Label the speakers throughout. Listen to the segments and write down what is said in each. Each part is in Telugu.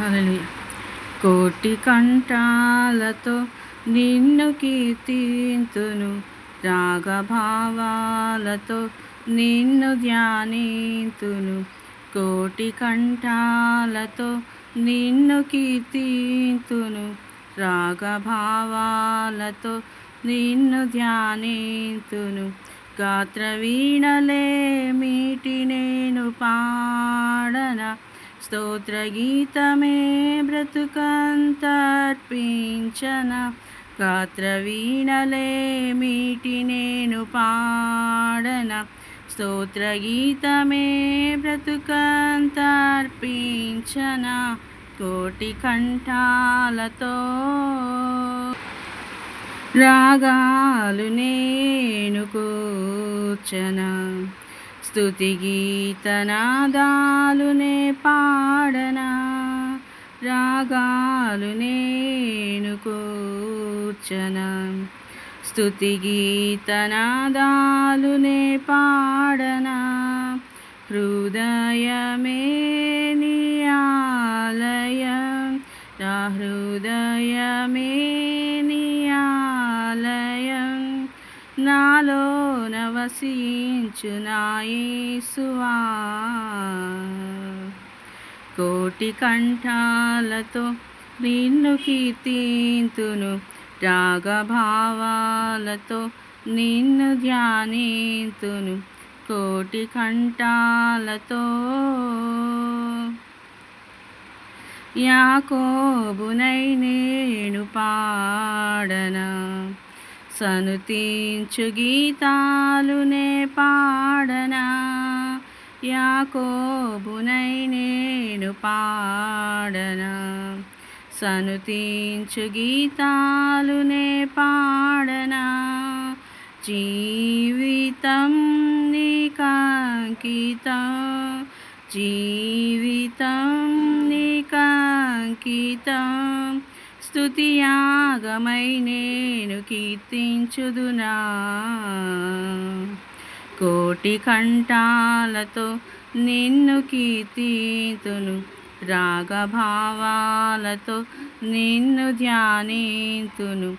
Speaker 1: హల్లెలూయా. కోటి కంఠాలతో నిన్ను కీర్తింతును, రాగభావాలతో నిన్ను ధ్యానింతును. కోటి కంఠాలతో నిన్ను కీర్తింతును, రాగభావాలతో నిన్ను ధ్యానింతును. గాత్రవీణలే మీటి నేను పాడనా, స్తోత్రగీతమే బ్రతుకంతర్పించనా. గాత్రవీణలే మీటి నేను పాడనా, స్తోత్రగీతమే బ్రతుకంతర్పించనా. కోటి కంఠాలతో రాగాలు నేను కూర్చనా, స్తుతి గీతనాదాలు నే పాడనా. రాగాలు నేను కూర్చనా, స్తుతి గీతనాదాలు నే పాడనా. హృదయమే నీ ఆలయం, నా హృదయమే నీ ఆలయం, నాలోన వసించు నా యేసువా. కోటి కంఠాలతో నిన్ను కీర్తింతును, రాగభావాలతో నిన్ను ధ్యానింతును. కోటి కంఠాలతో యాకోబునై నేను పాడనా, సనుతించు గీతాలు నే పాడనా. యాకోబునై నేను పాడనా, సనుతించు గీతాలు నే పాడనా. జీవితం నీకంకితం, జీవితం నీకంకితం, స్తుతియాగమై నేను కీర్తించుదునా. కోటి కంఠాలతో నిన్ను కీర్తింతును, రాగభావాలతో నిన్ను ధ్యానింతును.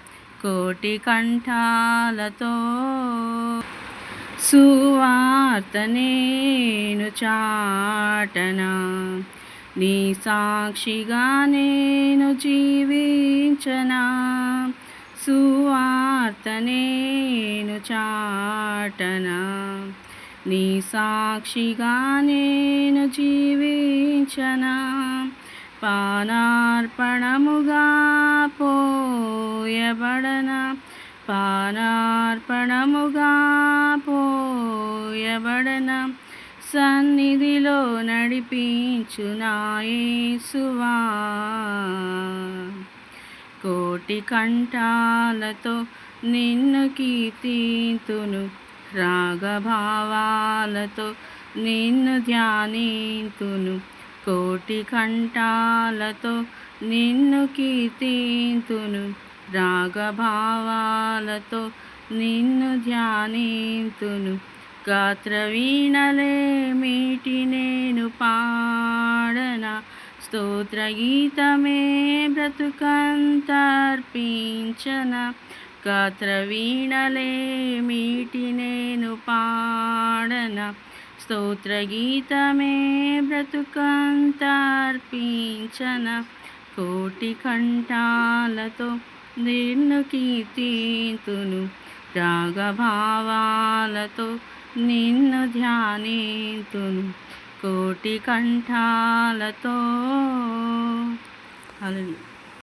Speaker 1: కోటి కంఠాలతో సువార్త నేను చాటనా, నీ సాక్షిగా నేను జీవించనా. సువార్త నేను చాటనా, నీ సాక్షిగా నేను జీవించనా. పానార్పణముగా పోయబడనా, పానార్పణముగా పోయబడనా. సన్నిధిలో నడిపించు నా యేసువా. కోటి కంఠాలతో నిన్ను కీర్తింతును, రాగభావాలతో నిన్ను ధ్యానింతును. కోటి కంఠాలతో నిన్ను కీర్తింతును, రాగభావాలతో నిన్ను ధ్యానింతును. గాత్రవీణలే మీటి నేను పాడనా, స్తోత్రగీతమే బ్రతుకంతర్పించనా. గాత్రవీణలే మీటి నేను పాడనా, స్తోత్రగీతమే బ్రతుకంతర్పించనా. కోటి కంఠాలతో నిన్ను కీర్తింతును, రాగభావాలతో నిన్ను ధ్యానింతును. కోటి కంఠాలతో. హల్లెలూయా.